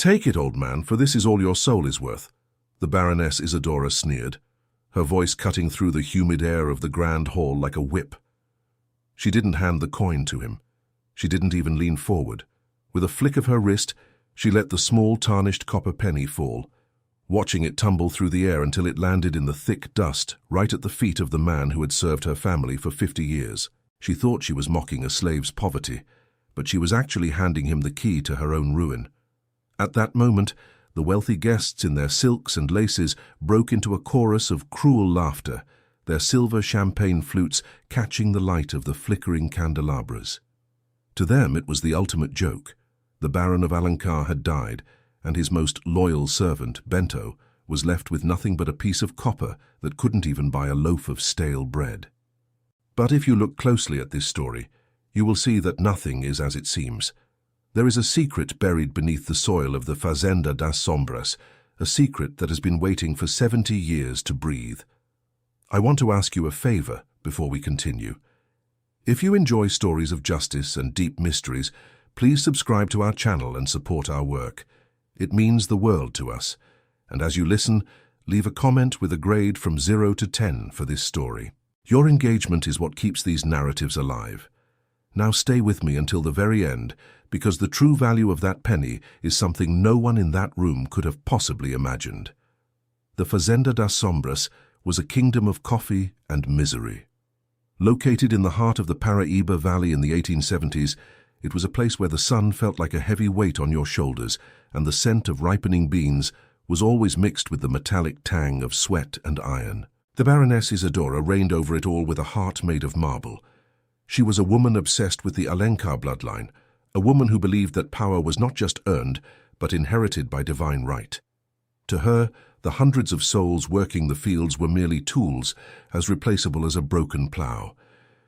"Take it, old man, for this is all your soul is worth," the Baroness Isadora sneered, her voice cutting through the humid air of the grand hall like a whip. She didn't hand the coin to him. She didn't even lean forward. With a flick of her wrist, she let the small tarnished copper penny fall, watching it tumble through the air until it landed in the thick dust right at the feet of the man who had served her family for 50 years. She thought she was mocking a slave's poverty, but she was actually handing him the key to her own ruin. At that moment, the wealthy guests in their silks and laces broke into a chorus of cruel laughter, their silver champagne flutes catching the light of the flickering candelabras. To them it was the ultimate joke. The Baron of Alencar had died, and his most loyal servant, Bento, was left with nothing but a piece of copper that couldn't even buy a loaf of stale bread. But if you look closely at this story, you will see that nothing is as it seems. There is a secret buried beneath the soil of the Fazenda das Sombras, a secret that has been waiting for 70 years to breathe. I want to ask you a favor before we continue. If you enjoy stories of justice and deep mysteries, please subscribe to our channel and support our work. It means the world to us. And as you listen, leave a comment with a grade from 0 to 10 for this story. Your engagement is what keeps these narratives alive. Now stay with me until the very end, because the true value of that penny is something no one in that room could have possibly imagined. The Fazenda das Sombras was a kingdom of coffee and misery. Located in the heart of the Paraíba Valley in the 1870s, it was a place where the sun felt like a heavy weight on your shoulders, and the scent of ripening beans was always mixed with the metallic tang of sweat and iron. The Baroness Isadora reigned over it all with a heart made of marble. She was a woman obsessed with the Alencar bloodline, a woman who believed that power was not just earned, but inherited by divine right. To her, the hundreds of souls working the fields were merely tools, as replaceable as a broken plough.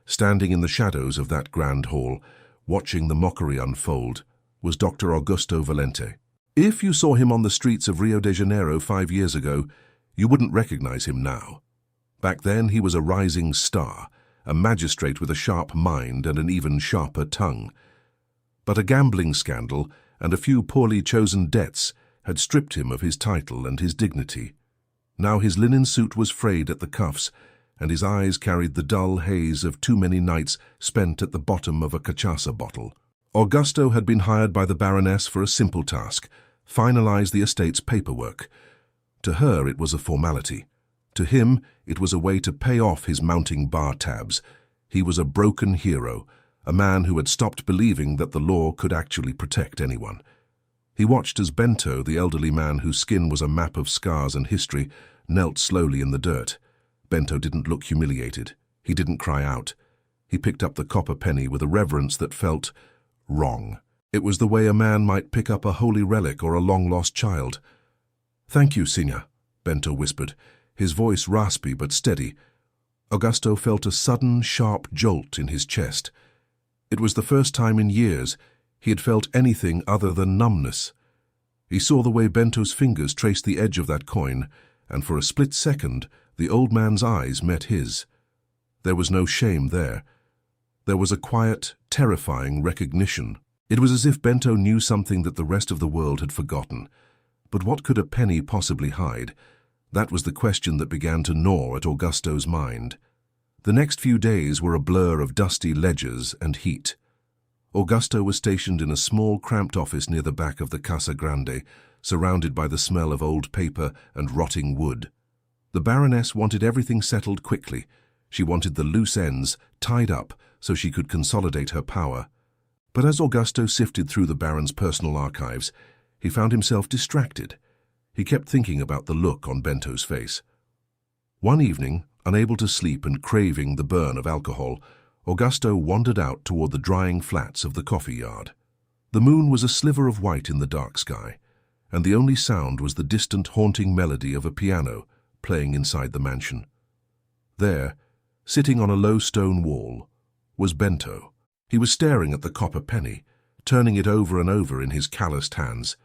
Standing in the shadows of that grand hall, watching the mockery unfold, was Dr. Augusto Valente. If you saw him on the streets of Rio de Janeiro 5 years ago, you wouldn't recognize him now. Back then he was a rising star, a magistrate with a sharp mind and an even sharper tongue. But a gambling scandal and a few poorly chosen debts had stripped him of his title and his dignity. Now his linen suit was frayed at the cuffs, and his eyes carried the dull haze of too many nights spent at the bottom of a cachaça bottle. Augusto had been hired by the Baroness for a simple task: finalize the estate's paperwork. To her it was a formality. To him it was a way to pay off his mounting bar tabs. He was a broken hero, a man who had stopped believing that the law could actually protect anyone. He watched as Bento, the elderly man whose skin was a map of scars and history, knelt slowly in the dirt. Bento didn't look humiliated. He didn't cry out. He picked up the copper penny with a reverence that felt wrong. It was the way a man might pick up a holy relic or a long-lost child. "Thank you, Signor," Bento whispered, his voice raspy but steady. Augusto felt a sudden, sharp jolt in his chest. It was the first time in years he had felt anything other than numbness. He saw the way Bento's fingers traced the edge of that coin, and for a split second, the old man's eyes met his. There was no shame there. There was a quiet, terrifying recognition. It was as if Bento knew something that the rest of the world had forgotten. But what could a penny possibly hide? That was the question that began to gnaw at Augusto's mind. The next few days were a blur of dusty ledgers and heat. Augusto was stationed in a small, cramped office near the back of the Casa Grande, surrounded by the smell of old paper and rotting wood. The Baroness wanted everything settled quickly. She wanted the loose ends tied up so she could consolidate her power. But as Augusto sifted through the Baron's personal archives, he found himself distracted. He kept thinking about the look on Bento's face. One evening, unable to sleep and craving the burn of alcohol, Augusto wandered out toward the drying flats of the coffee yard. The moon was a sliver of white in the dark sky, and the only sound was the distant haunting melody of a piano playing inside the mansion. There, sitting on a low stone wall, was Bento. He was staring at the copper penny, turning it over and over in his calloused hands.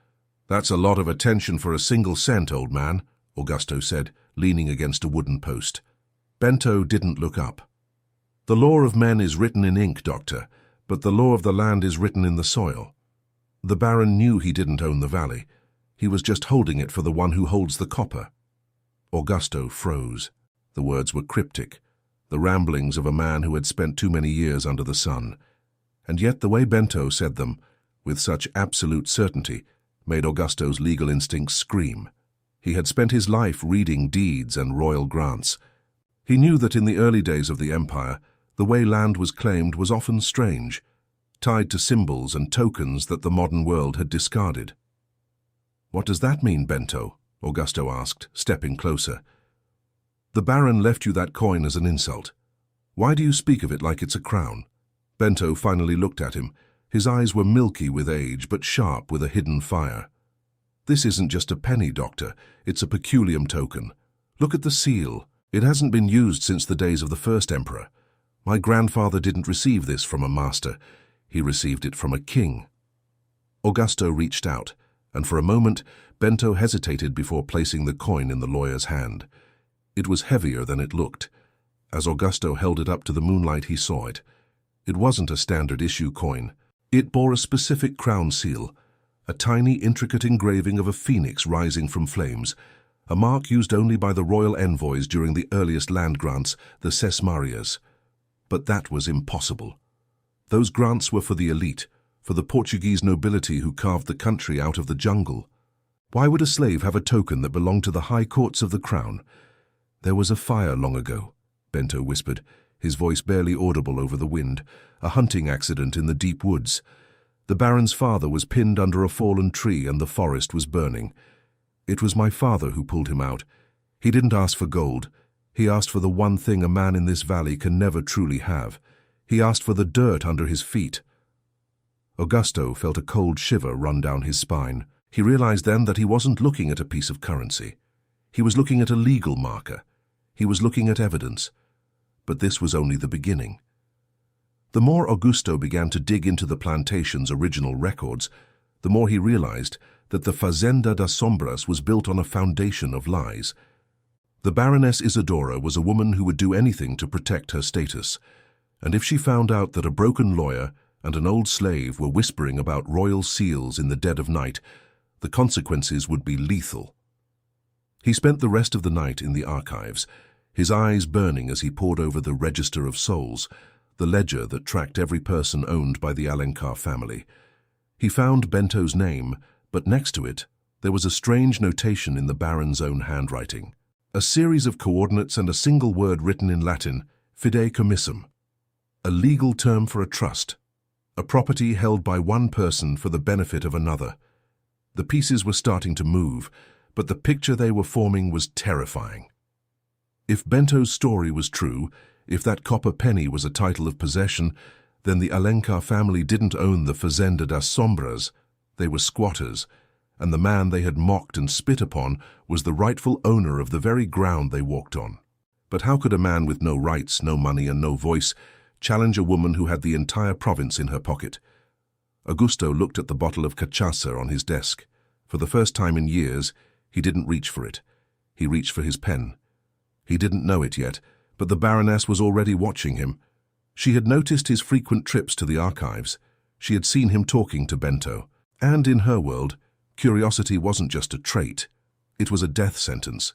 "That's a lot of attention for a single cent, old man," Augusto said, leaning against a wooden post. Bento didn't look up. "The law of men is written in ink, Doctor, but the law of the land is written in the soil." The Baron knew he didn't own the valley, He was just holding it for the one who holds the copper. Augusto froze. The words were cryptic, the ramblings of a man who had spent too many years under the sun. And yet the way Bento said them, with such absolute certainty, made Augusto's legal instincts scream. He had spent his life reading deeds and royal grants. He knew that in the early days of the empire, the way land was claimed was often strange, tied to symbols and tokens that the modern world had discarded. "What does that mean, Bento?" Augusto asked, stepping closer. "The Baron left you that coin as an insult. Why do you speak of it like it's a crown?" Bento finally looked at him. His eyes were milky with age, but sharp with a hidden fire. "This isn't just a penny, Doctor. It's a peculium token. Look at the seal. It hasn't been used since the days of the first emperor. My grandfather didn't receive this from a master. He received it from a king." Augusto reached out, and for a moment, Bento hesitated before placing the coin in the lawyer's hand. It was heavier than it looked. As Augusto held it up to the moonlight, he saw it. It wasn't a standard issue coin. It bore a specific crown seal, a tiny, intricate engraving of a phoenix rising from flames, a mark used only by the royal envoys during the earliest land grants, the Sesmarias. But that was impossible. Those grants were for the elite, for the Portuguese nobility who carved the country out of the jungle. Why would a slave have a token that belonged to the high courts of the crown? "There was a fire long ago," Bento whispered, his voice barely audible over the wind, "a hunting accident in the deep woods. The Baron's father was pinned under a fallen tree and the forest was burning. It was my father who pulled him out. He didn't ask for gold. He asked for the one thing a man in this valley can never truly have. He asked for the dirt under his feet." Augusto felt a cold shiver run down his spine. He realized then that he wasn't looking at a piece of currency. He was looking at a legal marker. He was looking at evidence. But this was only the beginning. The more Augusto began to dig into the plantation's original records, the more he realized that the Fazenda das Sombras was built on a foundation of lies. The Baroness Isidora was a woman who would do anything to protect her status, and if she found out that a broken lawyer and an old slave were whispering about royal seals in the dead of night, the consequences would be lethal. He spent the rest of the night in the archives, his eyes burning as he pored over the Register of Souls, the ledger that tracked every person owned by the Alencar family. He found Bento's name, but next to it, there was a strange notation in the Baron's own handwriting. A series of coordinates and a single word written in Latin, fide commissum, a legal term for a trust, a property held by one person for the benefit of another. The pieces were starting to move, but the picture they were forming was terrifying. If Bento's story was true, if that copper penny was a title of possession, then the Alencar family didn't own the Fazenda das Sombras. They were squatters, and the man they had mocked and spit upon was the rightful owner of the very ground they walked on. But how could a man with no rights, no money, and no voice challenge a woman who had the entire province in her pocket? Augusto looked at the bottle of cachaça on his desk. For the first time in years, he didn't reach for it. He reached for his pen. He didn't know it yet, but the Baroness was already watching him. She had noticed his frequent trips to the archives. She had seen him talking to Bento. And in her world, curiosity wasn't just a trait. It was a death sentence.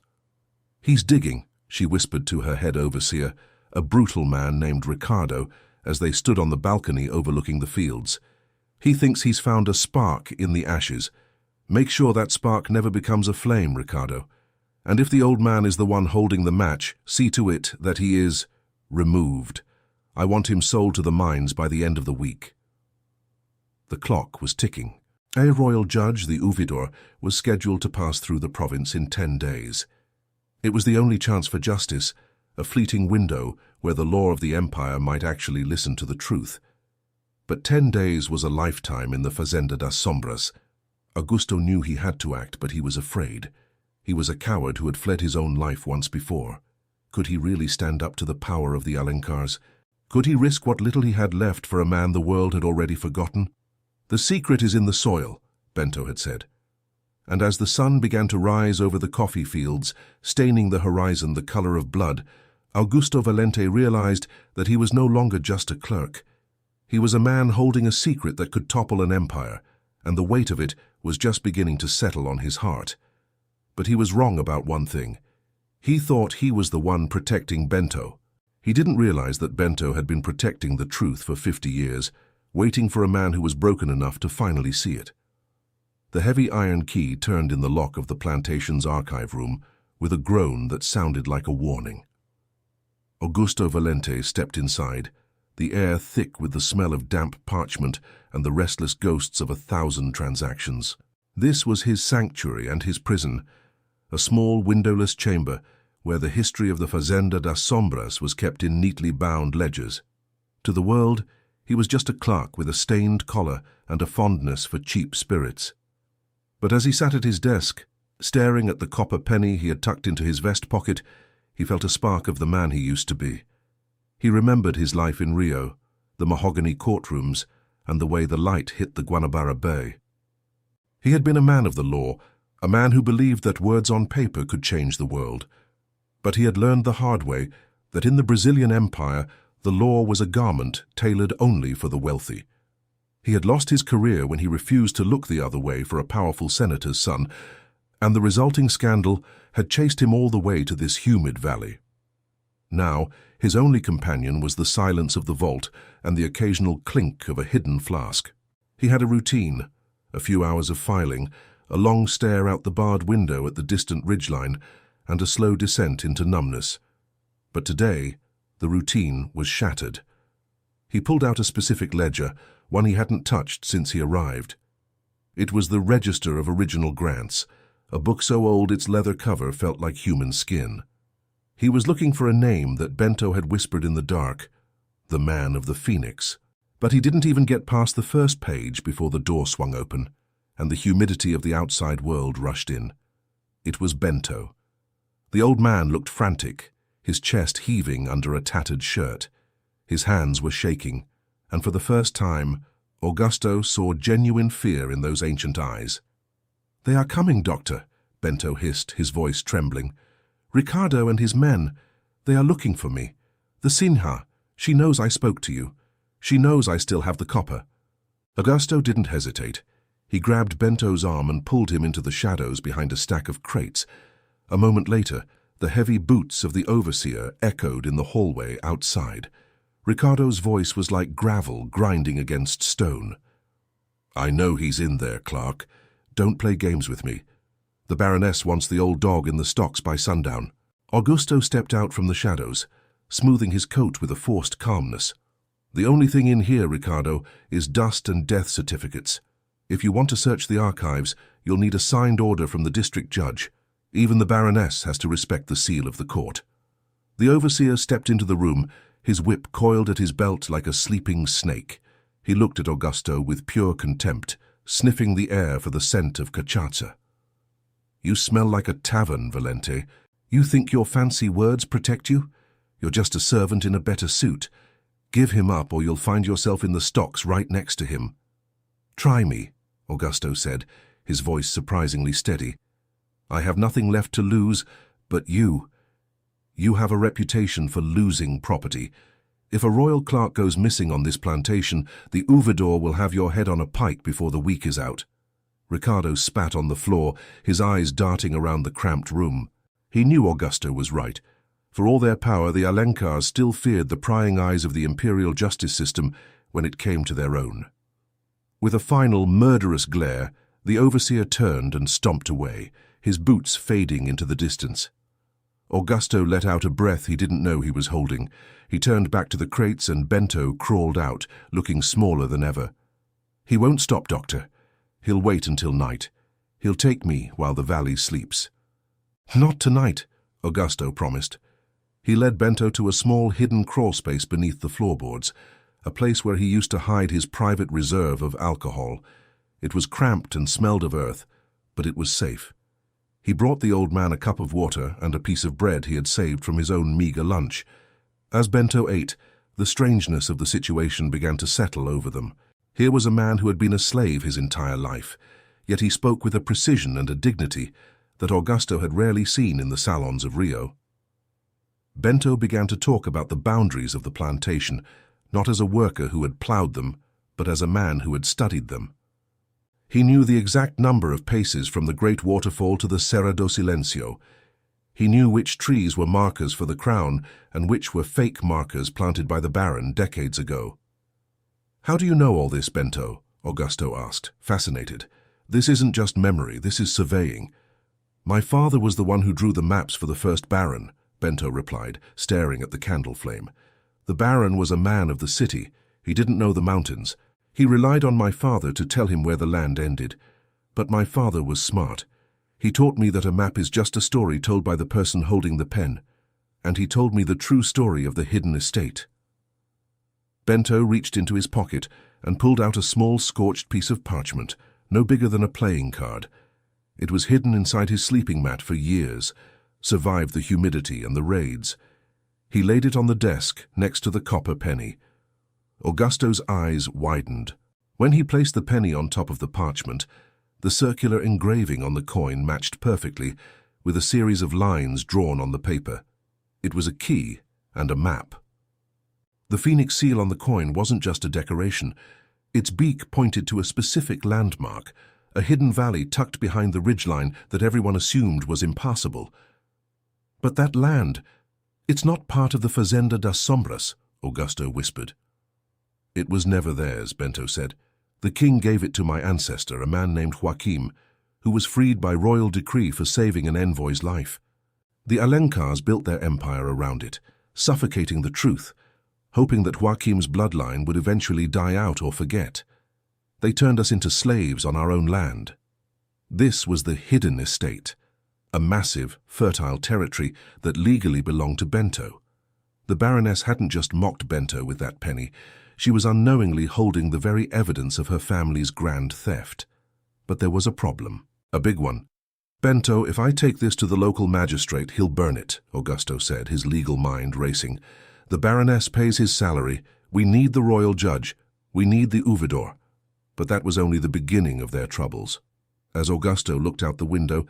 "He's digging," she whispered to her head overseer, a brutal man named Ricardo, as they stood on the balcony overlooking the fields. "He thinks he's found a spark in the ashes. Make sure that spark never becomes a flame, Ricardo. And if the old man is the one holding the match, see to it that he is removed. I want him sold to the mines by the end of the week." The clock was ticking. A royal judge, the ouvidor, was scheduled to pass through the province in 10 days. It was the only chance for justice, a fleeting window where the law of the empire might actually listen to the truth. But 10 days was a lifetime in the Fazenda das Sombras. Augusto knew he had to act, but he was afraid. He was a coward who had fled his own life once before. Could he really stand up to the power of the Alencars? Could he risk what little he had left for a man the world had already forgotten? "The secret is in the soil," Bento had said. And as the sun began to rise over the coffee fields, staining the horizon the color of blood, Augusto Valente realized that he was no longer just a clerk. He was a man holding a secret that could topple an empire, and the weight of it was just beginning to settle on his heart. But he was wrong about one thing. He thought he was the one protecting Bento. He didn't realize that Bento had been protecting the truth for 50 years, waiting for a man who was broken enough to finally see it. The heavy iron key turned in the lock of the plantation's archive room with a groan that sounded like a warning. Augusto Valente stepped inside, the air thick with the smell of damp parchment and the restless ghosts of 1,000 transactions. This was his sanctuary and his prison, a small windowless chamber where the history of the Fazenda das Sombras was kept in neatly bound ledgers. To the world, he was just a clerk with a stained collar and a fondness for cheap spirits. But as he sat at his desk, staring at the copper penny he had tucked into his vest pocket, he felt a spark of the man he used to be. He remembered his life in Rio, the mahogany courtrooms, and the way the light hit the Guanabara Bay. He had been a man of the law, a man who believed that words on paper could change the world. But he had learned the hard way that in the Brazilian Empire, the law was a garment tailored only for the wealthy. He had lost his career when he refused to look the other way for a powerful senator's son, and the resulting scandal had chased him all the way to this humid valley. Now, his only companion was the silence of the vault and the occasional clink of a hidden flask. He had a routine, a few hours of filing, a long stare out the barred window at the distant ridgeline, and a slow descent into numbness. But today, the routine was shattered. He pulled out a specific ledger, one he hadn't touched since he arrived. It was the Register of Original Grants, a book so old its leather cover felt like human skin. He was looking for a name that Bento had whispered in the dark, the Man of the Phoenix. But he didn't even get past the first page before the door swung open, and the humidity of the outside world rushed in. It was Bento. The old man looked frantic, his chest heaving under a tattered shirt. His hands were shaking, and for the first time, Augusto saw genuine fear in those ancient eyes. "They are coming, Doctor," Bento hissed, his voice trembling. "Ricardo and his men, they are looking for me. The Sinha, she knows I spoke to you. She knows I still have the copper." Augusto didn't hesitate. He grabbed Bento's arm and pulled him into the shadows behind a stack of crates. A moment later, the heavy boots of the overseer echoed in the hallway outside. Ricardo's voice was like gravel grinding against stone. "I know he's in there, Clark. Don't play games with me. The Baroness wants the old dog in the stocks by sundown." Augusto stepped out from the shadows, smoothing his coat with a forced calmness. "The only thing in here, Ricardo, is dust and death certificates. If you want to search the archives, you'll need a signed order from the district judge. Even the Baroness has to respect the seal of the court." The overseer stepped into the room, his whip coiled at his belt like a sleeping snake. He looked at Augusto with pure contempt, sniffing the air for the scent of cachaça. "You smell like a tavern, Valente. You think your fancy words protect you? You're just a servant in a better suit. Give him up or you'll find yourself in the stocks right next to him." "Try me," Augusto said, his voice surprisingly steady. "I have nothing left to lose, but you. You have a reputation for losing property. If a royal clerk goes missing on this plantation, the ouvidor will have your head on a pike before the week is out." Ricardo spat on the floor, his eyes darting around the cramped room. He knew Augusto was right. For all their power, the Alencars still feared the prying eyes of the imperial justice system when it came to their own. With a final murderous glare, the overseer turned and stomped away, his boots fading into the distance. Augusto let out a breath he didn't know he was holding. He turned back to the crates and Bento crawled out, looking smaller than ever. "He won't stop, Doctor. He'll wait until night. He'll take me while the valley sleeps." "Not tonight," Augusto promised. He led Bento to a small hidden crawlspace beneath the floorboards, a place where he used to hide his private reserve of alcohol. It was cramped and smelled of earth, but it was safe. He brought the old man a cup of water and a piece of bread he had saved from his own meager lunch. As Bento ate, the strangeness of the situation began to settle over them. Here was a man who had been a slave his entire life, yet he spoke with a precision and a dignity that Augusto had rarely seen in the salons of Rio. Bento began to talk about the boundaries of the plantation, not as a worker who had ploughed them, but as a man who had studied them. He knew the exact number of paces from the great waterfall to the Serra do Silencio. He knew which trees were markers for the crown and which were fake markers planted by the Baron decades ago. "How do you know all this, Bento?" Augusto asked, fascinated. "This isn't just memory, this is surveying." "My father was the one who drew the maps for the first Baron," Bento replied, staring at the candle flame. "The Baron was a man of the city. He didn't know the mountains. He relied on my father to tell him where the land ended. But my father was smart. He taught me that a map is just a story told by the person holding the pen. And he told me the true story of the hidden estate." Bento reached into his pocket and pulled out a small scorched piece of parchment, no bigger than a playing card. It was hidden inside his sleeping mat for years, survived the humidity and the raids. He laid it on the desk next to the copper penny. Augusto's eyes widened. When he placed the penny on top of the parchment, the circular engraving on the coin matched perfectly, with a series of lines drawn on the paper. It was a key and a map. The phoenix seal on the coin wasn't just a decoration. Its beak pointed to a specific landmark, a hidden valley tucked behind the ridgeline that everyone assumed was impassable. "But that land, it's not part of the Fazenda das Sombras," Augusto whispered. "It was never theirs," Bento said. "The king gave it to my ancestor, a man named Joaquim, who was freed by royal decree for saving an envoy's life. The Alencars built their empire around it, suffocating the truth, hoping that Joaquim's bloodline would eventually die out or forget. They turned us into slaves on our own land. This was the hidden estate, a massive, fertile territory that legally belonged to Bento. The Baroness hadn't just mocked Bento with that penny. She was unknowingly holding the very evidence of her family's grand theft. But there was a problem, a big one. "Bento, if I take this to the local magistrate, he'll burn it," Augusto said, his legal mind racing. "The Baroness pays his salary. We need the royal judge. We need the ouvidor." But that was only the beginning of their troubles. As Augusto looked out the window,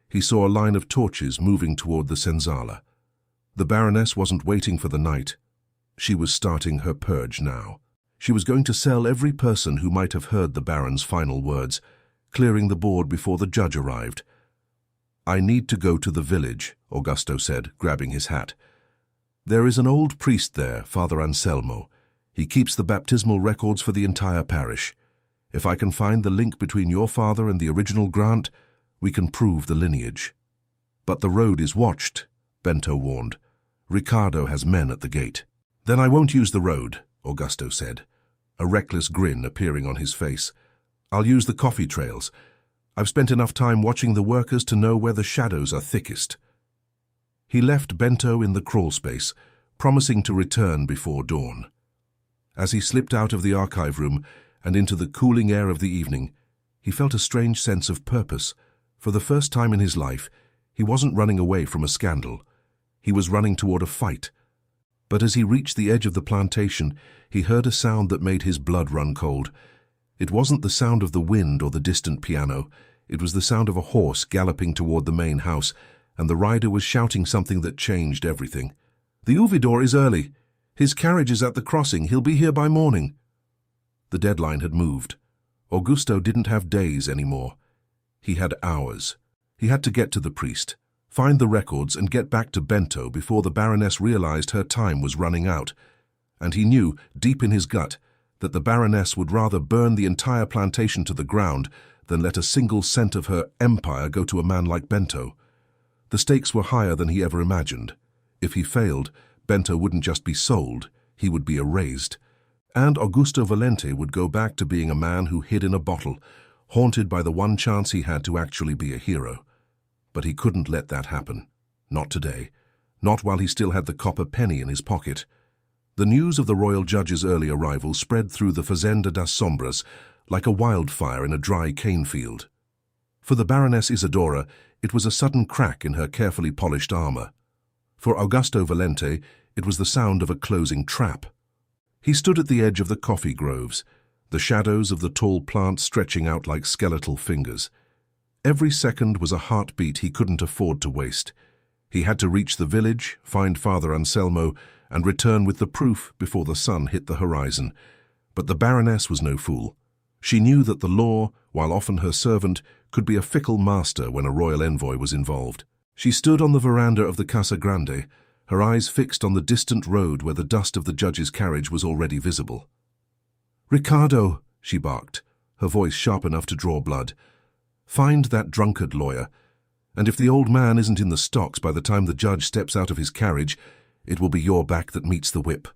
he saw a line of torches moving toward the Senzala. The Baroness wasn't waiting for the night. She was starting her purge now. She was going to sell every person who might have heard the Baron's final words, clearing the board before the judge arrived. "I need to go to the village," Augusto said, grabbing his hat. "There is an old priest there, Father Anselmo. He keeps the baptismal records for the entire parish. If I can find the link between your father and the original grant, we can prove the lineage." "But the road is watched," Bento warned. "Ricardo has men at the gate." "Then I won't use the road," Augusto said, a reckless grin appearing on his face. "I'll use the coffee trails. I've spent enough time watching the workers to know where the shadows are thickest." He left Bento in the crawl space, promising to return before dawn. As he slipped out of the archive room and into the cooling air of the evening, he felt a strange sense of purpose. For the first time in his life, he wasn't running away from a scandal. He was running toward a fight. But as he reached the edge of the plantation, he heard a sound that made his blood run cold. It wasn't the sound of the wind or the distant piano. It was the sound of a horse galloping toward the main house, and the rider was shouting something that changed everything. "The ouvidor is early. His carriage is at the crossing. He'll be here by morning." The deadline had moved. Augusto didn't have days anymore. He had hours. He had to get to the priest, find the records, and get back to Bento before the Baroness realized her time was running out. And he knew, deep in his gut, that the Baroness would rather burn the entire plantation to the ground than let a single cent of her empire go to a man like Bento. The stakes were higher than he ever imagined. If he failed, Bento wouldn't just be sold, he would be erased. And Augusto Valente would go back to being a man who hid in a bottle, haunted by the one chance he had to actually be a hero. But he couldn't let that happen. Not today. Not while he still had the copper penny in his pocket. The news of the royal judge's early arrival spread through the Fazenda das Sombras like a wildfire in a dry cane field. For the Baroness Isidora, it was a sudden crack in her carefully polished armor. For Augusto Valente, it was the sound of a closing trap. He stood at the edge of the coffee groves, the shadows of the tall plants stretching out like skeletal fingers. Every second was a heartbeat he couldn't afford to waste. He had to reach the village, find Father Anselmo, and return with the proof before the sun hit the horizon. But the Baroness was no fool. She knew that the law, while often her servant could be a fickle master when a royal envoy was involved. She stood on the veranda of the Casa Grande, her eyes fixed on the distant road where the dust of the judge's carriage was already visible. "Ricardo," she barked, her voice sharp enough to draw blood. "Find that drunkard lawyer, and if the old man isn't in the stocks by the time the judge steps out of his carriage, it will be your back that meets the whip."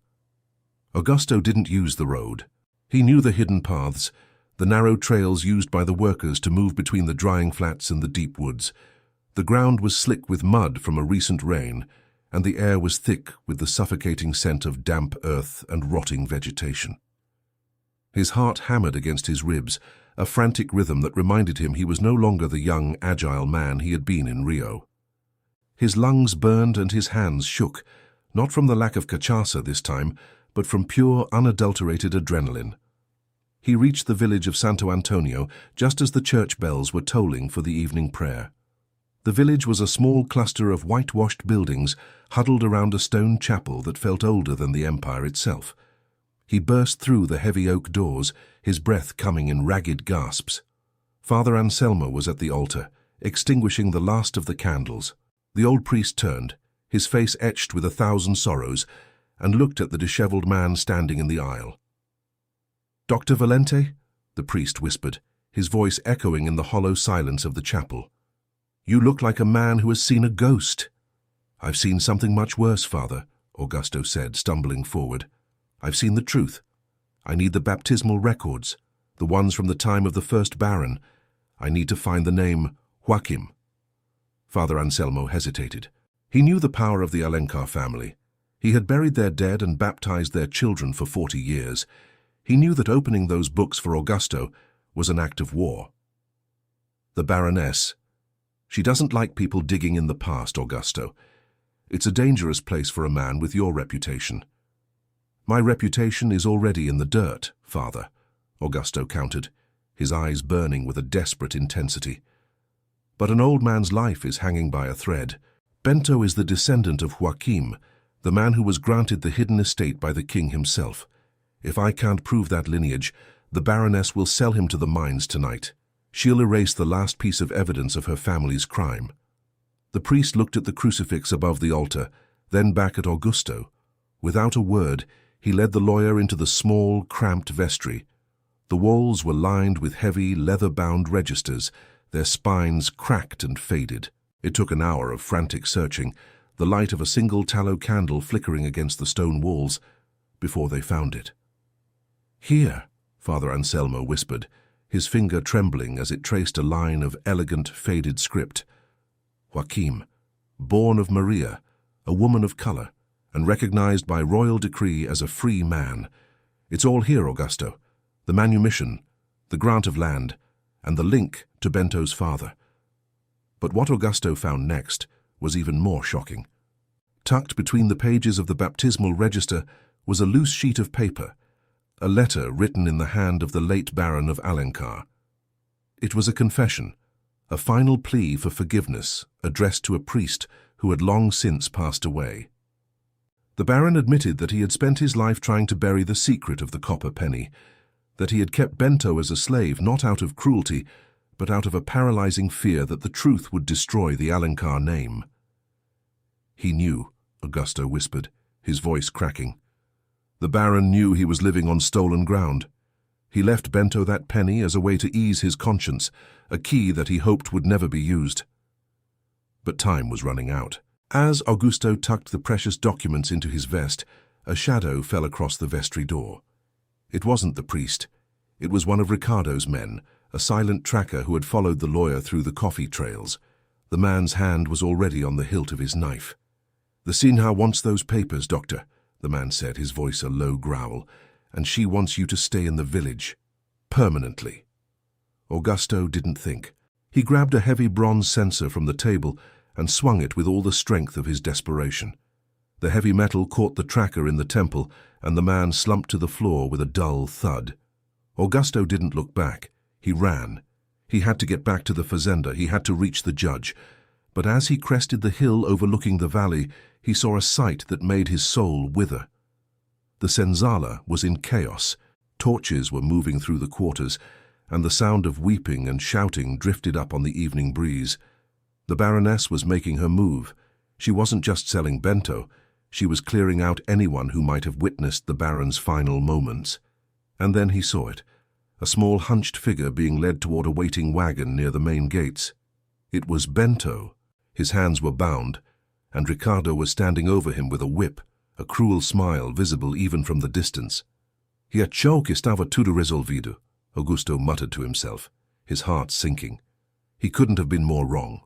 Augusto didn't use the road. He knew the hidden paths, the narrow trails used by the workers to move between the drying flats and the deep woods. The ground was slick with mud from a recent rain, and the air was thick with the suffocating scent of damp earth and rotting vegetation. His heart hammered against his ribs, a frantic rhythm that reminded him he was no longer the young, agile man he had been in Rio. His lungs burned and his hands shook, not from the lack of cachaça this time, but from pure, unadulterated adrenaline. He reached the village of Santo Antonio just as the church bells were tolling for the evening prayer. The village was a small cluster of whitewashed buildings huddled around a stone chapel that felt older than the empire itself. He burst through the heavy oak doors, his breath coming in ragged gasps. Father Anselmo was at the altar, extinguishing the last of the candles. The old priest turned, his face etched with 1,000 sorrows, and looked at the disheveled man standing in the aisle. "Dr. Valente?" the priest whispered, his voice echoing in the hollow silence of the chapel. "You look like a man who has seen a ghost." "I've seen something much worse, Father," Augusto said, stumbling forward. "I've seen the truth. I need the baptismal records, the ones from the time of the first Baron. I need to find the name Joachim." Father Anselmo hesitated. He knew the power of the Alencar family. He had buried their dead and baptized their children for 40 years. He knew that opening those books for Augusto was an act of war. "The Baroness. She doesn't like people digging in the past, Augusto. It's a dangerous place for a man with your reputation." "My reputation is already in the dirt, Father," Augusto countered, his eyes burning with a desperate intensity. "But an old man's life is hanging by a thread. Bento is the descendant of Joachim, the man who was granted the hidden estate by the king himself. If I can't prove that lineage, the Baroness will sell him to the mines tonight. She'll erase the last piece of evidence of her family's crime." The priest looked at the crucifix above the altar, then back at Augusto. Without a word, he led the lawyer into the small, cramped vestry. The walls were lined with heavy, leather-bound registers, their spines cracked and faded. It took an hour of frantic searching, the light of a single tallow candle flickering against the stone walls, before they found it. "Here," Father Anselmo whispered, his finger trembling as it traced a line of elegant, faded script. "Joachim, born of Maria, a woman of color, and recognized by royal decree as a free man. It's all here, Augusto. The manumission, the grant of land, and the link to Bento's father." But what Augusto found next was even more shocking. Tucked between the pages of the baptismal register was a loose sheet of paper, a letter written in the hand of the late Baron of Alencar. It was a confession, a final plea for forgiveness addressed to a priest who had long since passed away. The Baron admitted that he had spent his life trying to bury the secret of the copper penny, that he had kept Bento as a slave not out of cruelty, but out of a paralyzing fear that the truth would destroy the Alencar name. "He knew," Augusto whispered, his voice cracking. "The Baron knew he was living on stolen ground. He left Bento that penny as a way to ease his conscience, a key that he hoped would never be used." But time was running out. As Augusto tucked the precious documents into his vest, a shadow fell across the vestry door. It wasn't the priest. It was one of Ricardo's men, a silent tracker who had followed the lawyer through the coffee trails. The man's hand was already on the hilt of his knife. "The Sinha wants those papers, Doctor," the man said, his voice a low growl, "and she wants you to stay in the village. Permanently." Augusto didn't think. He grabbed a heavy bronze censer from the table and swung it with all the strength of his desperation. The heavy metal caught the tracker in the temple, and the man slumped to the floor with a dull thud. Augusto didn't look back. He ran. He had to get back to the fazenda. He had to reach the judge. But as he crested the hill overlooking the valley, he saw a sight that made his soul wither. The senzala was in chaos. Torches were moving through the quarters, and the sound of weeping and shouting drifted up on the evening breeze. The Baroness was making her move. She wasn't just selling bento, she was clearing out anyone who might have witnessed the Baron's final moments. And then he saw it, a small hunched figure being led toward a waiting wagon near the main gates. It was Bento. His hands were bound, and Ricardo was standing over him with a whip, a cruel smile visible even from the distance. "He achou que estava tudo resolvido," Augusto muttered to himself, his heart sinking. He couldn't have been more wrong.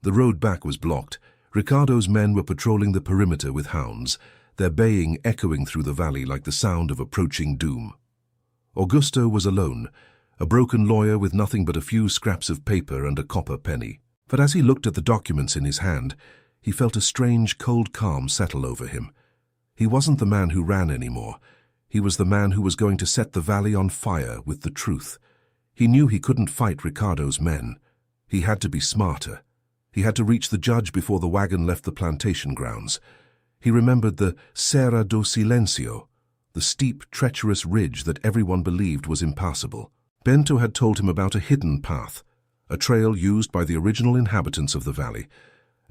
The road back was blocked. Ricardo's men were patrolling the perimeter with hounds, their baying echoing through the valley like the sound of approaching doom. Augusto was alone, a broken lawyer with nothing but a few scraps of paper and a copper penny. But as he looked at the documents in his hand, he felt a strange, cold calm settle over him. He wasn't the man who ran anymore. He was the man who was going to set the valley on fire with the truth. He knew he couldn't fight Ricardo's men. He had to be smarter. He had to reach the judge before the wagon left the plantation grounds. He remembered the Serra do Silencio, the steep, treacherous ridge that everyone believed was impassable. Bento had told him about a hidden path, a trail used by the original inhabitants of the valley,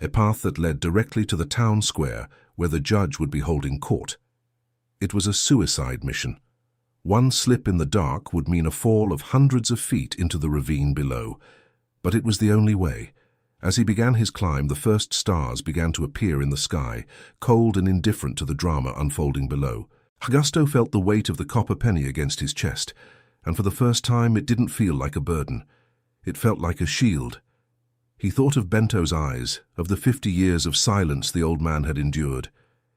a path that led directly to the town square where the judge would be holding court. It was a suicide mission. One slip in the dark would mean a fall of hundreds of feet into the ravine below, but it was the only way. As he began his climb, the first stars began to appear in the sky, cold and indifferent to the drama unfolding below. Augusto felt the weight of the copper penny against his chest, and for the first time it didn't feel like a burden. It felt like a shield. He thought of Bento's eyes, of the 50 years of silence the old man had endured.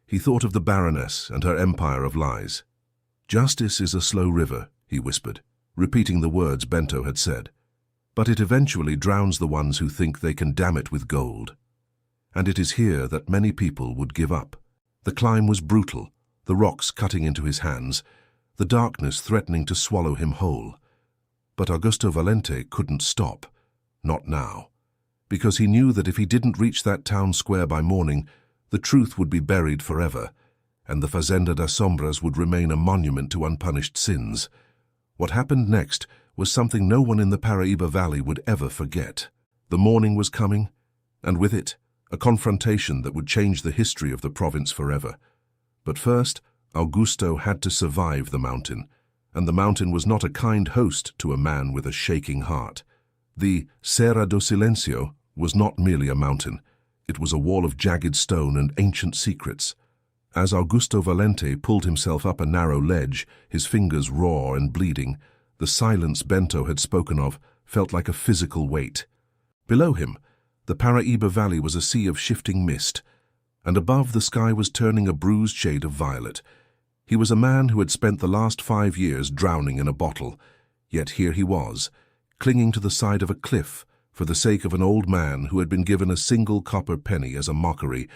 He thought of the Baroness and her empire of lies. "Justice is a slow river," he whispered, repeating the words Bento had said. "But it eventually drowns the ones who think they can dam it with gold." And it is here that many people would give up. The climb was brutal, the rocks cutting into his hands, the darkness threatening to swallow him whole. But Augusto Valente couldn't stop. Not now. Because he knew that if he didn't reach that town square by morning, the truth would be buried forever, and the Fazenda das Sombras would remain a monument to unpunished sins. What happened next was something no one in the Paraíba Valley would ever forget. The morning was coming, and with it, a confrontation that would change the history of the province forever. But first, Augusto had to survive the mountain, and the mountain was not a kind host to a man with a shaking heart. The Serra do Silencio was not merely a mountain. It was a wall of jagged stone and ancient secrets. As Augusto Valente pulled himself up a narrow ledge, his fingers raw and bleeding, the silence Bento had spoken of felt like a physical weight. Below him, the Paraíba Valley was a sea of shifting mist, and above the sky was turning a bruised shade of violet. He was a man who had spent the last 5 years drowning in a bottle, yet here he was, clinging to the side of a cliff for the sake of an old man who had been given a single copper penny as a mockery.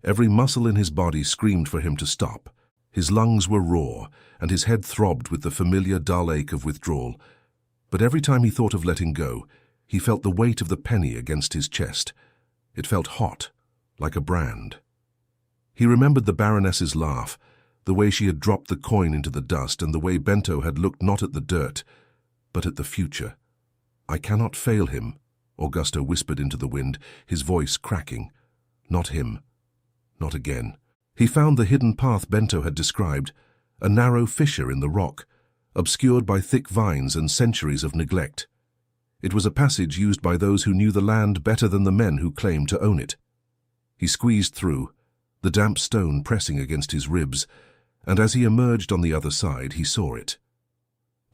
Every muscle in his body screamed for him to stop. His lungs were raw, and his head throbbed with the familiar dull ache of withdrawal. But every time he thought of letting go, he felt the weight of the penny against his chest. It felt hot, like a brand. He remembered the Baroness's laugh, the way she had dropped the coin into the dust, and the way Bento had looked not at the dirt, but at the future. "I cannot fail him," Augusto whispered into the wind, his voice cracking. Not him. Not again. He found the hidden path Bento had described, a narrow fissure in the rock, obscured by thick vines and centuries of neglect. It was a passage used by those who knew the land better than the men who claimed to own it. He squeezed through, the damp stone pressing against his ribs, and as he emerged on the other side, he saw it.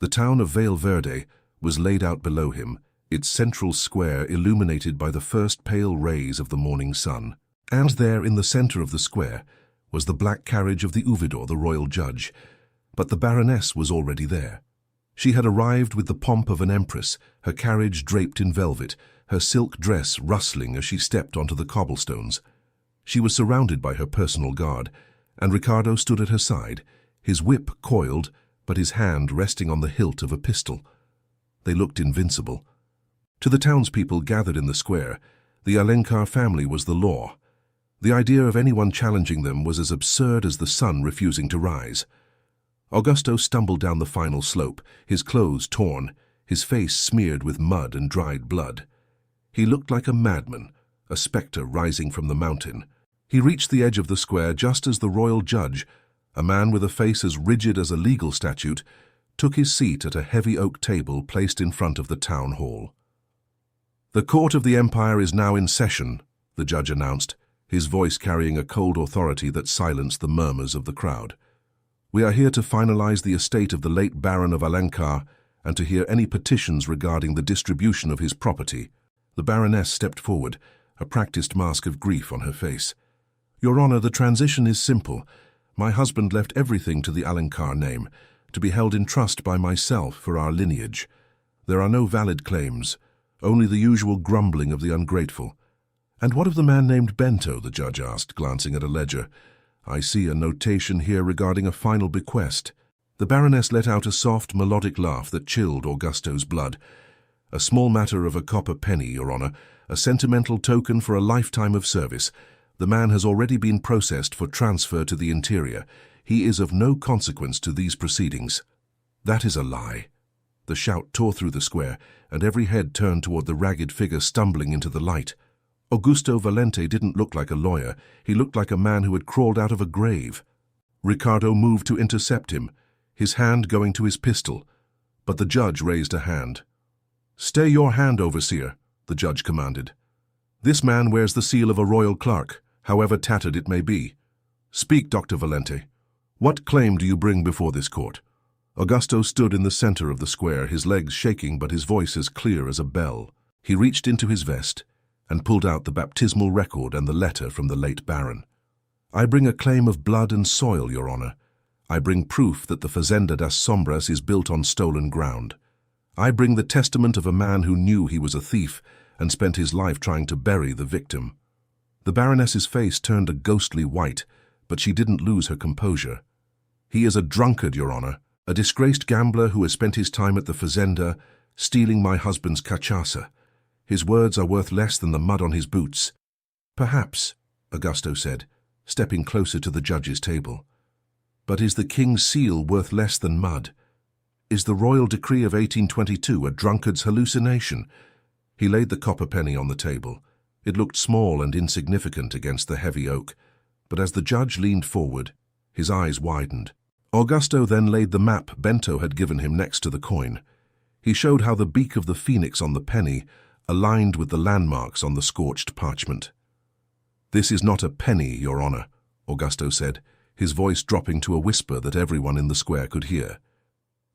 The town of Vale Verde was laid out below him, its central square illuminated by the first pale rays of the morning sun. And there, in the center of the square, was the black carriage of the ouvidor, the royal judge. But the Baroness was already there. She had arrived with the pomp of an empress, her carriage draped in velvet, her silk dress rustling as she stepped onto the cobblestones. She was surrounded by her personal guard, and Ricardo stood at her side, his whip coiled, but his hand resting on the hilt of a pistol. They looked invincible. To the townspeople gathered in the square, the Alencar family was the law. The idea of anyone challenging them was as absurd as the sun refusing to rise. Augusto stumbled down the final slope, his clothes torn, his face smeared with mud and dried blood. He looked like a madman, a spectre rising from the mountain. He reached the edge of the square just as the royal judge, a man with a face as rigid as a legal statute, took his seat at a heavy oak table placed in front of the town hall. "The court of the Empire is now in session," the judge announced, his voice carrying a cold authority that silenced the murmurs of the crowd. "We are here to finalize the estate of the late Baron of Alencar and to hear any petitions regarding the distribution of his property." The Baroness stepped forward, a practiced mask of grief on her face. "Your Honor, the transition is simple. My husband left everything to the Alencar name, to be held in trust by myself for our lineage. There are no valid claims, only the usual grumbling of the ungrateful." "And what of the man named Bento?" the judge asked, glancing at a ledger. "I see a notation here regarding a final bequest." The Baroness let out a soft, melodic laugh that chilled Augusto's blood. "A small matter of a copper penny, Your Honor, a sentimental token for a lifetime of service. The man has already been processed for transfer to the interior. He is of no consequence to these proceedings." "That is a lie." The shout tore through the square, and every head turned toward the ragged figure stumbling into the light. Augusto Valente didn't look like a lawyer. He looked like a man who had crawled out of a grave. Ricardo moved to intercept him, his hand going to his pistol, but the judge raised a hand. "Stay your hand, overseer," the judge commanded. "This man wears the seal of a royal clerk, however tattered it may be. Speak, Dr. Valente. What claim do you bring before this court?" Augusto stood in the center of the square, his legs shaking but his voice as clear as a bell. He reached into his vest and pulled out the baptismal record and the letter from the late Baron. "I bring a claim of blood and soil, Your Honor. I bring proof that the Fazenda das Sombras is built on stolen ground. I bring the testament of a man who knew he was a thief and spent his life trying to bury the victim." The Baroness's face turned a ghostly white, but she didn't lose her composure. "He is a drunkard, Your Honor, a disgraced gambler who has spent his time at the Fazenda, stealing my husband's cachaça. His words are worth less than the mud on his boots." "Perhaps," Augusto said, stepping closer to the judge's table. "But is the king's seal worth less than mud? Is the royal decree of 1822 a drunkard's hallucination?" He laid the copper penny on the table. It looked small and insignificant against the heavy oak, but as the judge leaned forward, his eyes widened. Augusto then laid the map Bento had given him next to the coin. He showed how the beak of the phoenix on the penny aligned with the landmarks on the scorched parchment. "This is not a penny, Your Honor," Augusto said, his voice dropping to a whisper that everyone in the square could hear.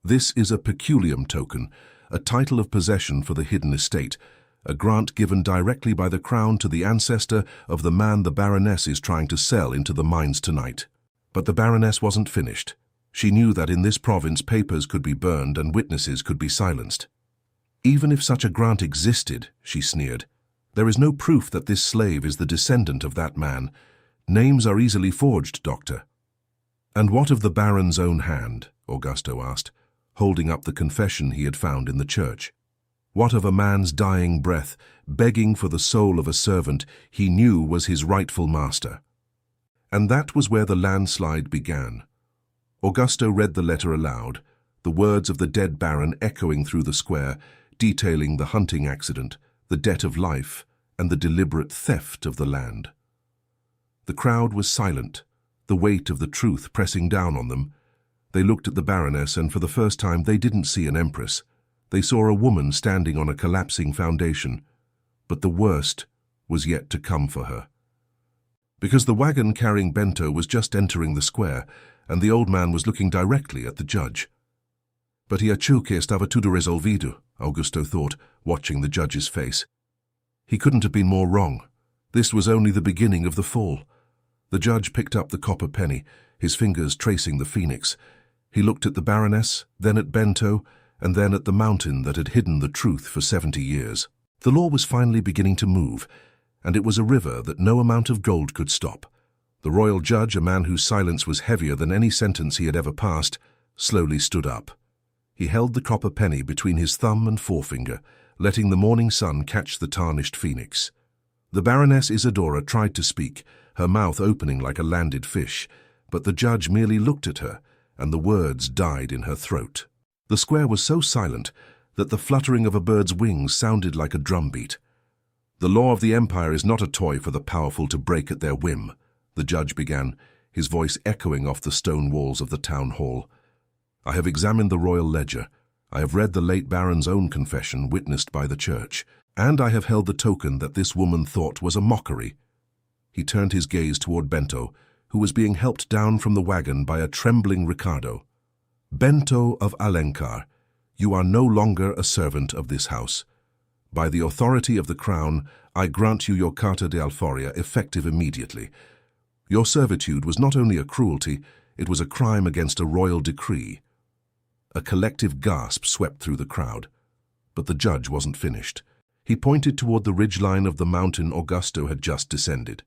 "This is a peculium token, a title of possession for the hidden estate, a grant given directly by the crown to the ancestor of the man the Baroness is trying to sell into the mines tonight." But the Baroness wasn't finished. She knew that in this province papers could be burned and witnesses could be silenced. "Even if such a grant existed," she sneered, "there is no proof that this slave is the descendant of that man. Names are easily forged, Doctor." "And what of the Baron's own hand?" Augusto asked, holding up the confession he had found in the church. "What of a man's dying breath, begging for the soul of a servant he knew was his rightful master?" And that was where the landslide began. Augusto read the letter aloud, the words of the dead Baron echoing through the square, detailing the hunting accident, the debt of life, and the deliberate theft of the land. The crowd was silent, the weight of the truth pressing down on them. They looked at the Baroness, and for the first time they didn't see an empress. They saw a woman standing on a collapsing foundation, but the worst was yet to come for her. Because the wagon carrying Bento was just entering the square, and the old man was looking directly at the judge. "But he achou que estava tudo resolvido," Augusto thought, watching the judge's face. He couldn't have been more wrong. This was only the beginning of the fall. The judge picked up the copper penny, his fingers tracing the phoenix. He looked at the Baroness, then at Bento, and then at the mountain that had hidden the truth for 70 years. The law was finally beginning to move, and it was a river that no amount of gold could stop. The royal judge, a man whose silence was heavier than any sentence he had ever passed, slowly stood up. He held the copper penny between his thumb and forefinger, letting the morning sun catch the tarnished phoenix. The Baroness Isadora tried to speak, her mouth opening like a landed fish, but the judge merely looked at her, and the words died in her throat. The square was so silent that the fluttering of a bird's wings sounded like a drumbeat. "The law of the Empire is not a toy for the powerful to break at their whim," the judge began, his voice echoing off the stone walls of the town hall. "I have examined the royal ledger. I have read the late Baron's own confession witnessed by the church, and I have held the token that this woman thought was a mockery." He turned his gaze toward Bento, who was being helped down from the wagon by a trembling Ricardo. "Bento of Alencar, you are no longer a servant of this house. By the authority of the crown, I grant you your Carta de Alforia effective immediately. Your servitude was not only a cruelty, it was a crime against a royal decree." A collective gasp swept through the crowd. But the judge wasn't finished. He pointed toward the ridgeline of the mountain Augusto had just descended.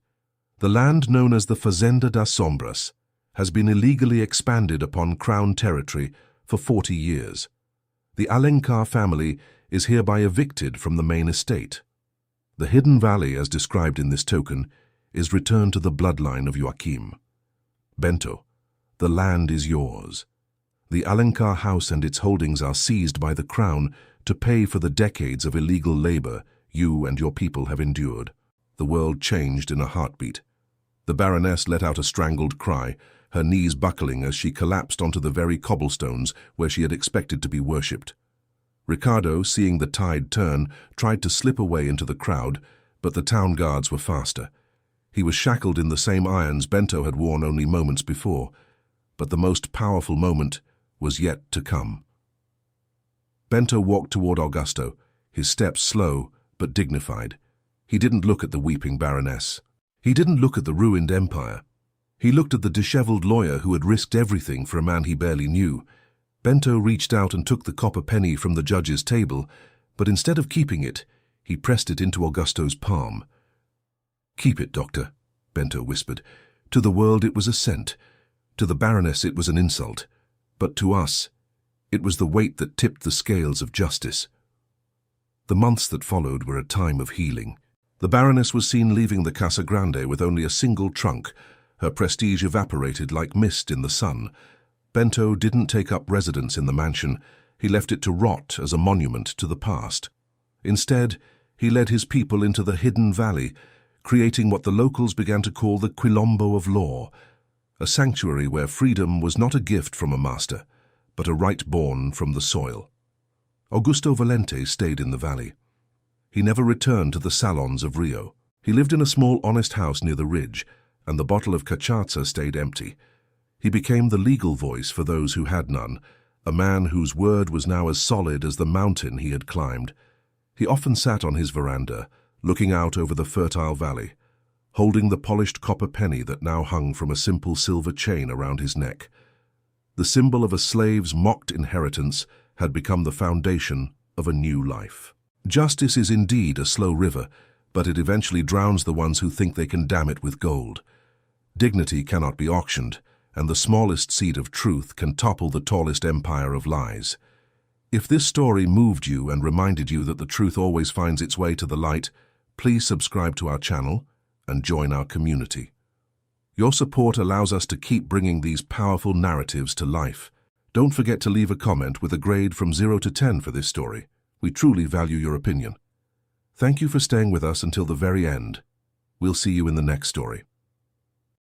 "The land known as the Fazenda das Sombras has been illegally expanded upon crown territory for 40 years. The Alencar family is hereby evicted from the main estate. The hidden valley, as described in this token, is returned to the bloodline of Joachim. Bento, the land is yours. The Alencar house and its holdings are seized by the crown to pay for the decades of illegal labor you and your people have endured." The world changed in a heartbeat. The Baroness let out a strangled cry, her knees buckling as she collapsed onto the very cobblestones where she had expected to be worshipped. Ricardo, seeing the tide turn, tried to slip away into the crowd, but the town guards were faster. He was shackled in the same irons Bento had worn only moments before, but the most powerful moment was yet to come. Bento walked toward Augusto, his steps slow but dignified. He didn't look at the weeping Baroness. He didn't look at the ruined empire. He looked at the disheveled lawyer who had risked everything for a man he barely knew. Bento reached out and took the copper penny from the judge's table, but instead of keeping it, he pressed it into Augusto's palm. "Keep it, Doctor," Bento whispered. "To the world it was a cent. To the Baroness it was an insult. But to us, it was the weight that tipped the scales of justice." The months that followed were a time of healing. The Baroness was seen leaving the Casa Grande with only a single trunk. Her prestige evaporated like mist in the sun. Bento didn't take up residence in the mansion. He left it to rot as a monument to the past. Instead, he led his people into the hidden valley, creating what the locals began to call the Quilombo of Law, a sanctuary where freedom was not a gift from a master, but a right born from the soil. Augusto Valente stayed in the valley. He never returned to the salons of Rio. He lived in a small honest house near the ridge, and the bottle of cachaça stayed empty. He became the legal voice for those who had none, a man whose word was now as solid as the mountain he had climbed. He often sat on his veranda, looking out over the fertile valley, holding the polished copper penny that now hung from a simple silver chain around his neck. The symbol of a slave's mocked inheritance had become the foundation of a new life. Justice is indeed a slow river, but it eventually drowns the ones who think they can dam it with gold. Dignity cannot be auctioned, and the smallest seed of truth can topple the tallest empire of lies. If this story moved you and reminded you that the truth always finds its way to the light, please subscribe to our channel and join our community. Your support allows us to keep bringing these powerful narratives to life. Don't forget to leave a comment with a grade from 0 to 10 for this story. We truly value your opinion. Thank you for staying with us until the very end. We'll see you in the next story.